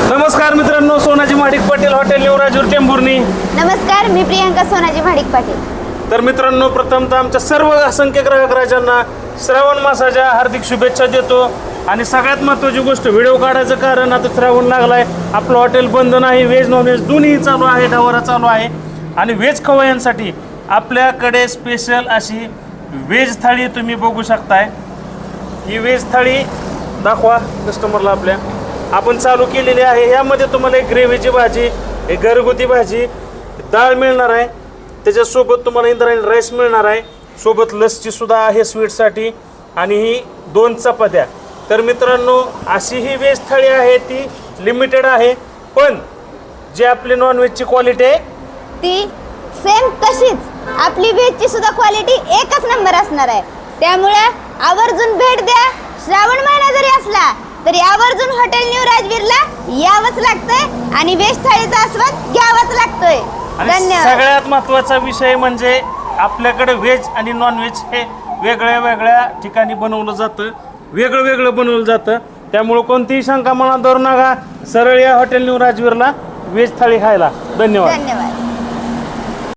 नमस्कार मित्रांनो, Sonaji Mahadik Patil hotel new Rajur Tembhurni. नमस्कार, मी प्रियंका सोनाजी महाडिक पाटील. तर मित्रांनो, प्रथमतः आमच्या सर्व असंख्य ग्राहक राजांना श्रावण मासाच्या हार्दिक शुभेच्छा देतो. आणि सगळ्यात महत्त्वाची गोष्ट, व्हिडिओ काढायचं कारण आता श्रावण लागलाय. आपलं हॉटेल बंद नाही, व्हेज नॉनव्हेज दोन्ही चालू आहे, डवारा चालू आहे. आणि व्हेज खवय्यांसाठी आपल्याकडे स्पेशल अशी व्हेज थाळी तुम्ही बघू शकताय. ही व्हेज थाळी दाखवा कस्टमरला आपल्या. आपण चालू केलेली आहे. यामध्ये तुम्हाला एक ग्रेव्हीची भाजी, एक घरगुती भाजी, डाळ मिळणार आहे. त्याच्यासोबत तुम्हाला इंद्रायणी राईस मिळणार आहे. सोबत लस्सी सुद्धा आहे स्वीटसाठी, आणि ही 2 चपात्या. तर मित्रांनो, अशी ही व्हेज थाळी आहे, ती लिमिटेड आहे. पण जी आपली नॉनव्हेजची क्वालिटी आहे ती सेम तशीच आपली व्हेजची सुद्धा क्वालिटी एकच नंबर असणार आहे. त्यामुळे आवर्जून भेट द्या. श्रावण महिना जरी असला तरी आवर्जून हॉटेल न्यू राजवीरला यावंच लागतंय आणि व्हेज थाळीचा आस्वाद घ्यावाच लागतोय. आणि धन्यवाद. सगळ्यात महत्त्वाचा विषय म्हणजे आपल्याकडे व्हेज आणि नॉनव्हेज हे वेगळ्या वेगळ्या ठिकाणी बनवलं जातं, वेगळं वेगळं बनवलं जातं. त्यामुळं कोणतीही शंका मनात धरू नका, सरळ या हॉटेल न्यू राजवीरला व्हेज थाळी खायला. धन्यवाद. धन्यवाद.